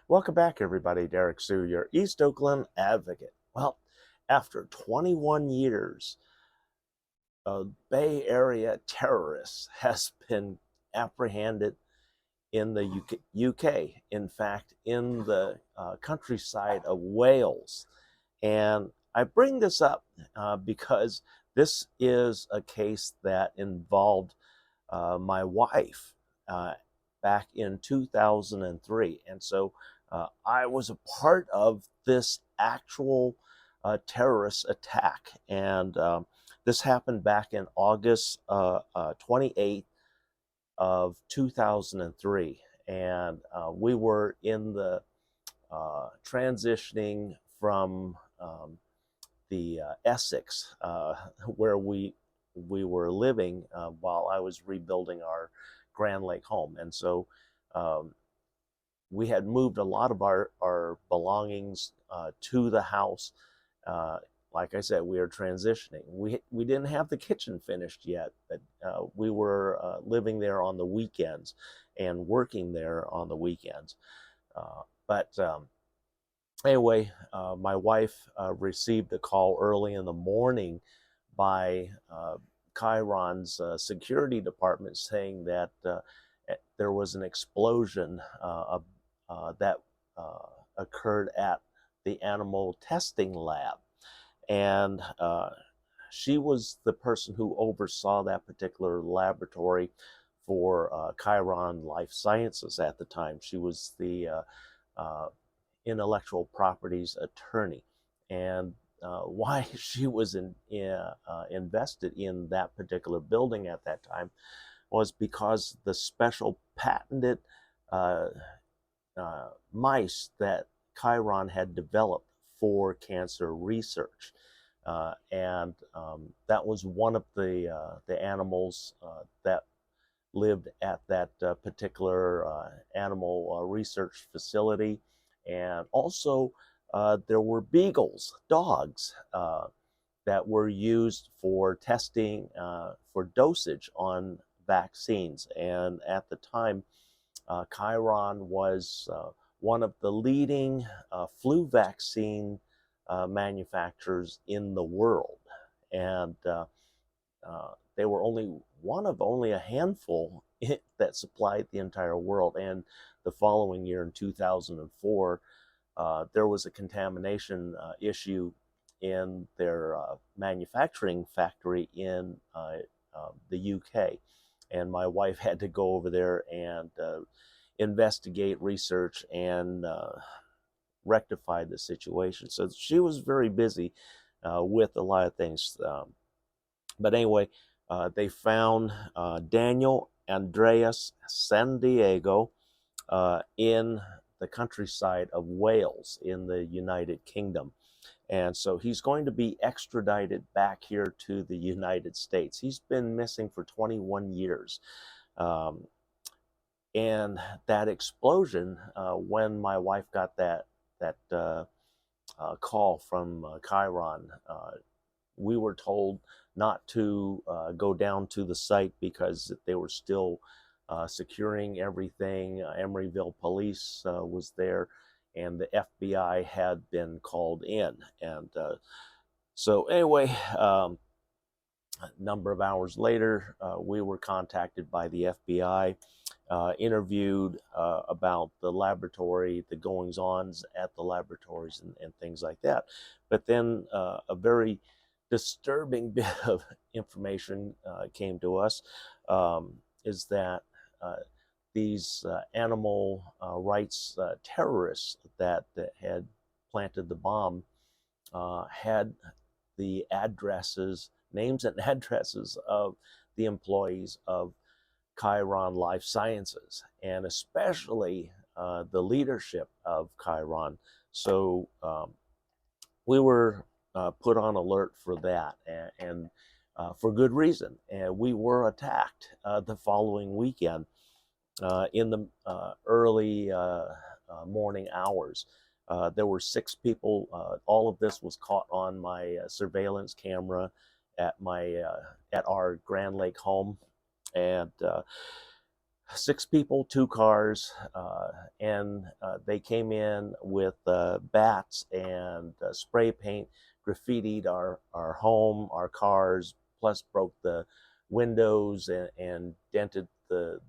Welcome back, everybody. Derrick Sue, your East Oakland advocate. Well, after 21 years, a Bay Area terrorist has been apprehended in the UK. In fact, in the countryside of Wales. And I bring this up because this is a case that involved my wife uh, back in 2003. And so I was a part of this actual terrorist attack. And this happened back in August 28th of 2003. And we were in the transitioning from the Essex, where we were living while I was rebuilding our Grand Lake home, and so um, we had moved a lot of our belongings to the house. Uh, like I said, we are transitioning. We didn't have the kitchen finished yet, but we were living there on the weekends and working there on the weekends. But anyway, my wife received a call early in the morning by Chiron's security department saying that there was an explosion that occurred at the animal testing lab. And she was the person who oversaw that particular laboratory for Chiron Life Sciences at the time. She was the uh, intellectual properties attorney. And why she was invested in that particular building at that time was because the special patented uh, mice that Chiron had developed for cancer research. And that was one of the animals that lived at that particular animal research facility. And also, there were beagles, dogs, that were used for testing for dosage on vaccines. And at the time, Chiron was one of the leading flu vaccine manufacturers in the world. And they were only one of only a handful that supplied the entire world. And the following year, in 2004, there was a contamination issue in their manufacturing factory in the UK. And my wife had to go over there and investigate, research, and rectify the situation. So she was very busy with a lot of things. But anyway, they found Daniel Andreas San Diego in the countryside of Wales in the United Kingdom. And so he's going to be extradited back here to the United States. He's been missing for 21 years. Um, and that explosion, when my wife got that call from Chiron, we were told not to go down to the site because they were still securing everything. Emeryville police was there, and the FBI had been called in. And so, anyway, a number of hours later, we were contacted by the FBI, interviewed about the laboratory, the goings ons at the laboratories, and things like that. But then a very disturbing bit of information came to us, is that these animal rights terrorists that had planted the bomb had the addresses, names and addresses of the employees of Chiron Life Sciences, and especially the leadership of Chiron. So we were put on alert for that, and for good reason. And we were attacked the following weekend in the early morning hours. There were 6 people. All of this was caught on my surveillance camera at my at our Grand Lake home, and 6 people, 2 cars, and they came in with bats and spray paint, graffitied our home, our cars, plus broke the windows and dented the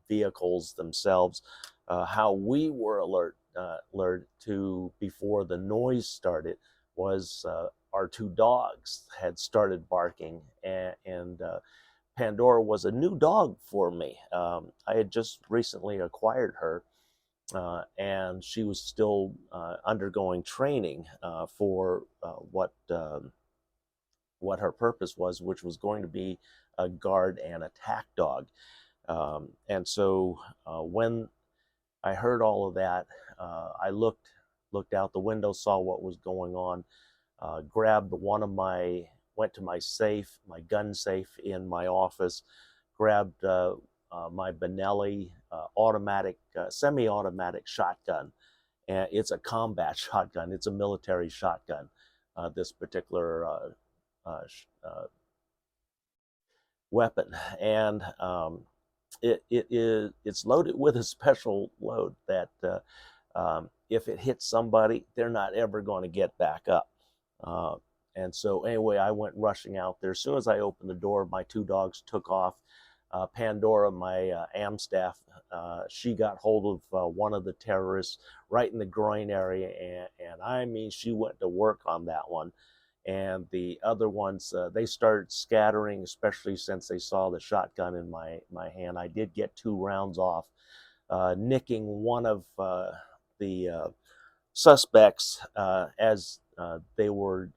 vehicles themselves. How we were alerted to before the noise started was our 2 dogs had started barking, and Pandora was a new dog for me. I had just recently acquired her, and she was still undergoing training for what her purpose was, which was going to be a guard and attack dog. And so when I heard all of that, I looked out the window, saw what was going on, grabbed went to my safe, my gun safe in my office, grabbed my Benelli semi-automatic shotgun. And it's a combat shotgun. It's a military shotgun. This particular weapon, and it's loaded with a special load that if it hits somebody, they're not ever going to get back up. And so anyway, I went rushing out there. As soon as I opened the door, my 2 dogs took off. Pandora, my AM staff, she got hold of one of the terrorists right in the groin area, and I mean, she went to work on that one. And the other ones, they started scattering, especially since they saw the shotgun in my hand. I did get 2 rounds off, nicking one of the suspects as they were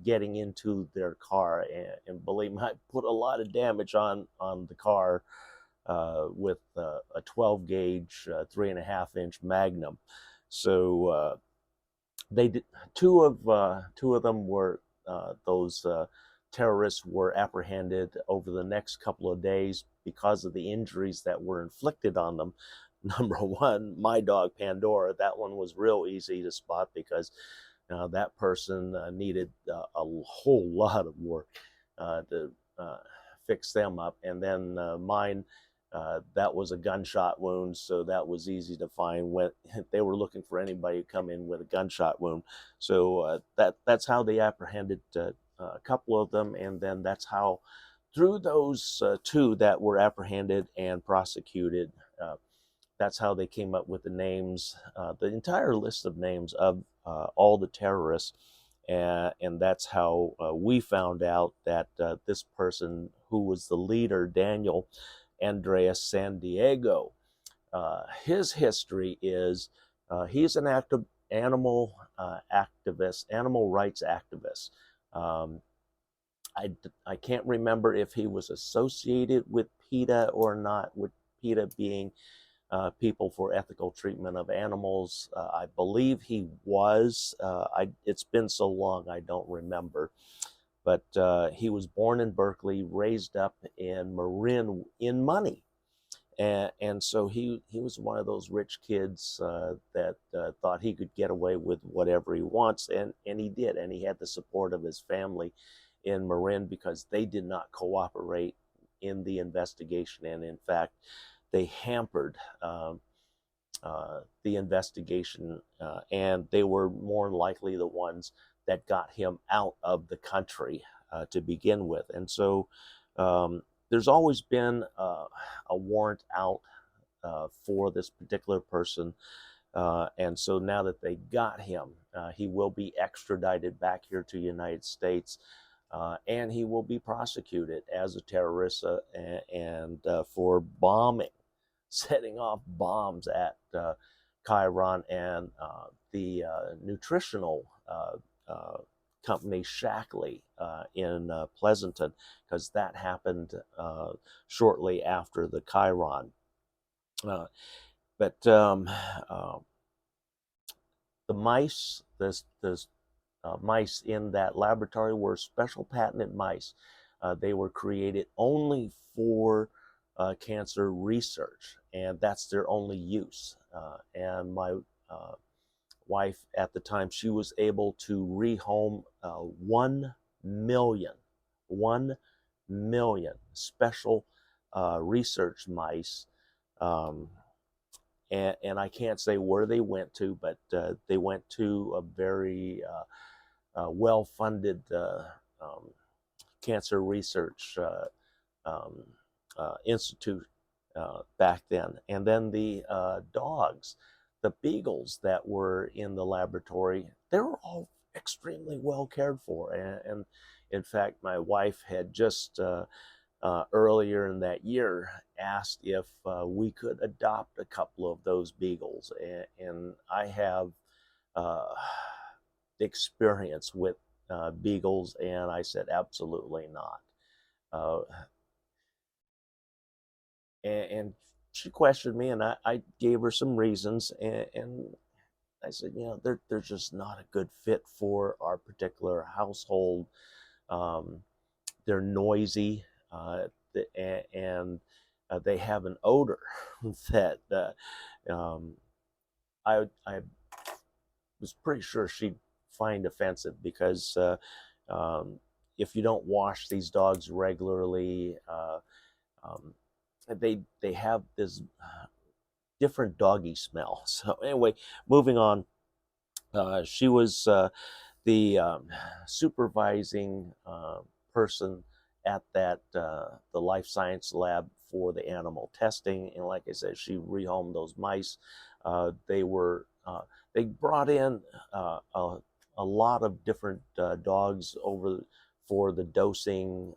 getting into their car, and believe me, I put a lot of damage on the car with a 12 gauge 3.5-inch Magnum. So they did, two of them were those terrorists were apprehended over the next couple of days because of the injuries that were inflicted on them. Number one, my dog Pandora, that one was real easy to spot because that person needed a whole lot of work to fix them up. And then mine, that was a gunshot wound, so that was easy to find when they were looking for anybody to come in with a gunshot wound. So that's how they apprehended a couple of them, and then that's how, through those 2 that were apprehended and prosecuted, that's how they came up with the names, the entire list of names of all the terrorists. And that's how we found out that this person who was the leader, Daniel Andreas San Diego, his history is he's an animal activist, animal rights activist. I can't remember if he was associated with PETA or not, with PETA being People for Ethical Treatment of Animals. I believe he was. It's been so long, I don't remember. But he was born in Berkeley, raised up in Marin in money. And so he was one of those rich kids that thought he could get away with whatever he wants, and he did. And he had the support of his family in Marin because they did not cooperate in the investigation. And in fact, they hampered the investigation, and they were more than likely the ones that got him out of the country to begin with. And so there's always been a warrant out for this particular person. And so now that they got him, he will be extradited back here to the United States. And he will be prosecuted as a terrorist and for bombing, setting off bombs at Chiron and the nutritional company Shackley in Pleasanton, because that happened shortly after the Chiron. But the mice, this mice in that laboratory were special patented mice. They were created only for cancer research, and that's their only use. And my wife at the time, she was able to rehome 1 million special research mice Um, and I can't say where they went to, but they went to a very well-funded um, cancer research um, institute back then. And then the dogs, the beagles that were in the laboratory, they were all extremely well cared for. And in fact, my wife had just earlier in that year asked if we could adopt a couple of those beagles. And I have uh, experience with beagles, and I said, absolutely not. Uh, and she questioned me, and I gave her some reasons, and I said, they're just not a good fit for our particular household. Um, they're noisy, and they have an odor that um, I was pretty sure she'd find offensive because um, if you don't wash these dogs regularly, um, they have this different doggy smell. So anyway, moving on. She was the supervising person at that the life science lab for the animal testing, and like I said, she rehomed those mice. They were they brought in a lot of different dogs over for the dosing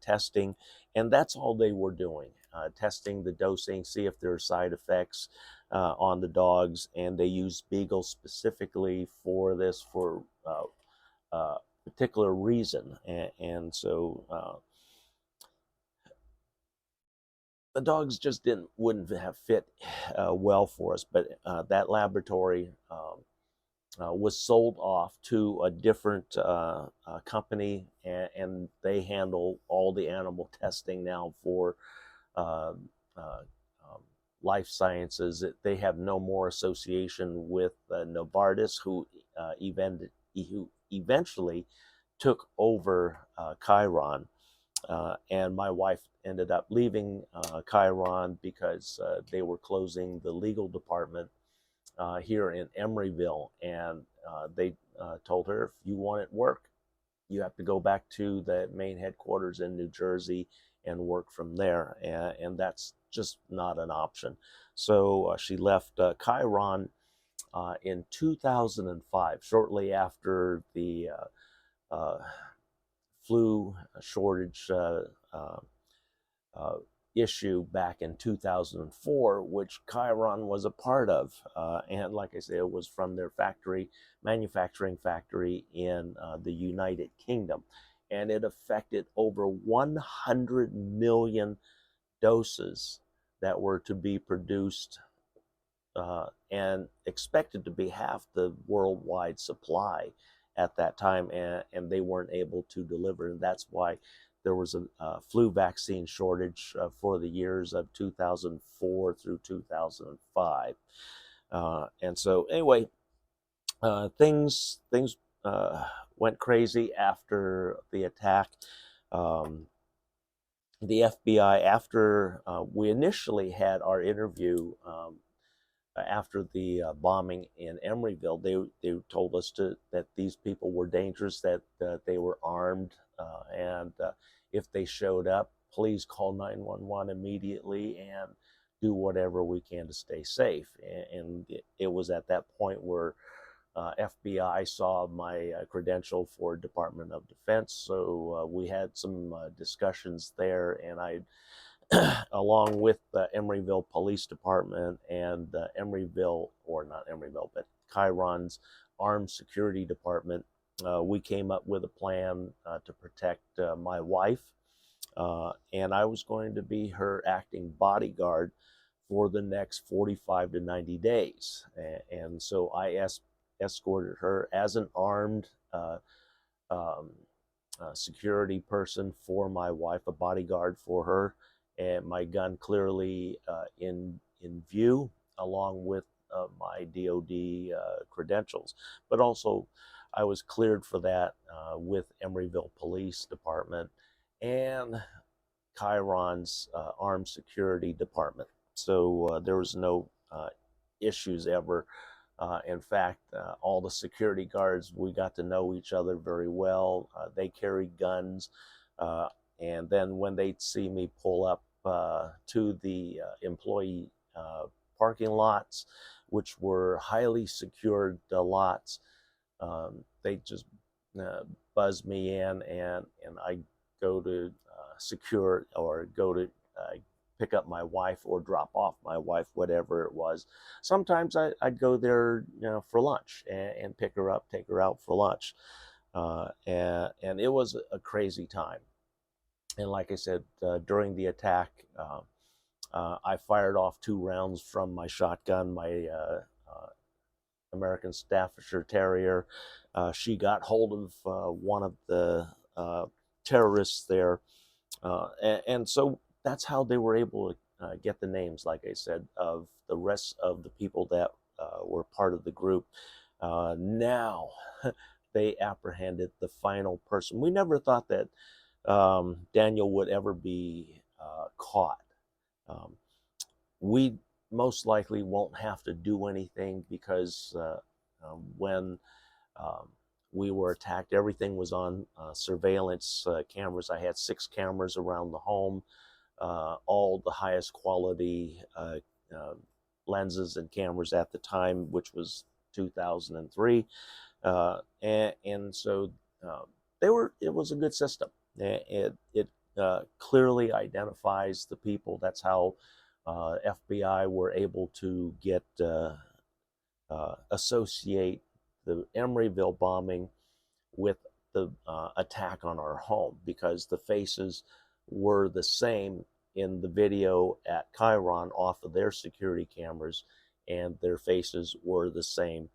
testing, and that's all they were doing, testing the dosing, see if there are side effects on the dogs, and they used beagles specifically for this for particular reason, and so the dogs just wouldn't have fit well for us. But that laboratory was sold off to a different company, and they handle all the animal testing now for uh, uh, um, life sciences. They have no more association with Novartis, who eventually took over Chiron. And my wife ended up leaving Chiron because they were closing the legal department here in Emeryville, and they told her, if you want it work, you have to go back to the main headquarters in New Jersey and work from there, and that's just not an option. So she left Chiron in 2005, shortly after the uh, flu shortage uh, uh, issue back in 2004, which Chiron was a part of. And like I say, it was from their manufacturing factory in the United Kingdom. And it affected over 100 million doses that were to be produced and expected to be half the worldwide supply at that time, and they weren't able to deliver. And that's why there was a flu vaccine shortage for the years of 2004 through 2005. And so, anyway, things went crazy after the attack. Um, the FBI, after we initially had our interview after the bombing in Emeryville, they told us that these people were dangerous, that they were armed, and if they showed up, please call 911 immediately and do whatever we can to stay safe. And it was at that point where FBI saw my credential for Department of Defense, so we had some discussions there, and I along with the Emeryville Police Department and the Emeryville, or not Emeryville, but Chiron's Armed Security Department, we came up with a plan to protect my wife. And I was going to be her acting bodyguard for the next 45 to 90 days. And so I escorted her as an armed um, security person for my wife, a bodyguard for her, and my gun clearly in view, along with my DoD credentials. But also, I was cleared for that with Emeryville Police Department and Chiron's Armed Security Department. So there was no issues ever. In fact, all the security guards, we got to know each other very well. They carried guns. And then when they'd see me pull up to the employee parking lots, which were highly secured lots, they just buzz me in, and I go to secure or go to pick up my wife or drop off my wife, whatever it was. Sometimes I'd go there, for lunch and pick her up, take her out for lunch. And it was a crazy time. And like I said, during the attack, I fired off 2 rounds from my shotgun, my American Staffordshire Terrier. She got hold of one of the terrorists there. And so that's how they were able to get the names, like I said, of the rest of the people that were part of the group. Now they apprehended the final person. We never thought that Daniel would ever be caught. We most likely won't have to do anything because when we were attacked, everything was on surveillance cameras. I had 6 cameras around the home, all the highest quality lenses and cameras at the time, which was 2003. And so it was a good system. It clearly identifies the people. That's how FBI were able to get associate the Emeryville bombing with the attack on our home, because the faces were the same in the video at Chiron off of their security cameras, and their faces were the same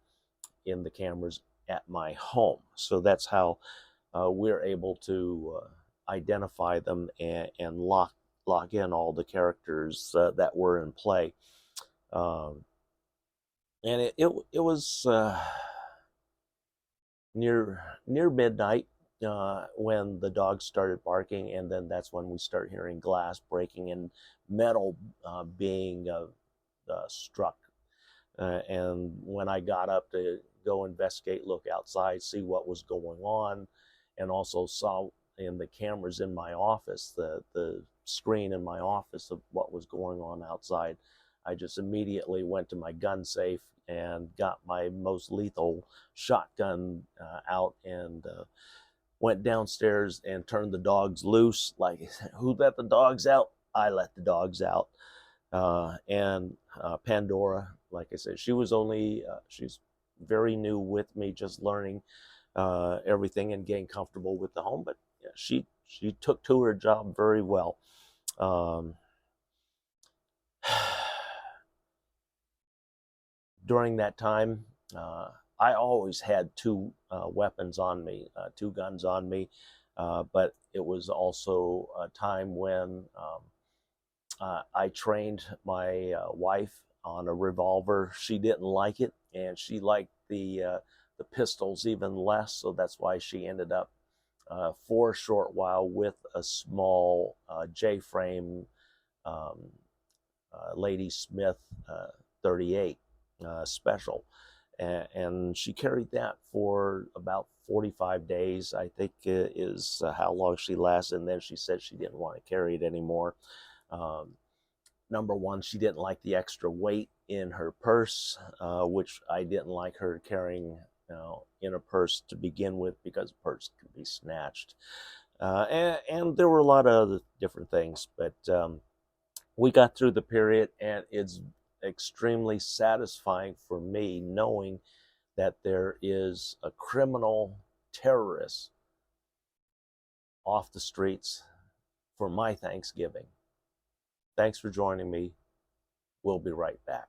in the cameras at my home. So that's how we're able to identify them and lock in all the characters that were in play. And it was near midnight when the dogs started barking, and then that's when we start hearing glass breaking and metal being struck. And when I got up to go investigate, look outside, see what was going on, and also saw in the cameras in my office, the screen in my office of what was going on outside, I just immediately went to my gun safe and got my most lethal shotgun out and went downstairs and turned the dogs loose. Like, who let the dogs out? I let the dogs out. And Pandora, like I said, she was only, she's very new with me, just learning everything and getting comfortable with the home. But yeah, she took to her job very well. During that time, I always had 2 weapons on me, 2 guns on me, but it was also a time when I trained my wife on a revolver. She didn't like it, and she liked the pistols even less, so that's why she ended up for a short while with a small J-frame Lady Smith 38 special, and she carried that for about 45 days, I think, is how long she lasted. And then she said she didn't want to carry it anymore. Number one, she didn't like the extra weight in her purse, which I didn't like her carrying in a purse to begin with, because a purse could be snatched. And there were a lot of other different things, but we got through the period, and it's extremely satisfying for me knowing that there is a criminal terrorist off the streets for my Thanksgiving. Thanks for joining me. We'll be right back.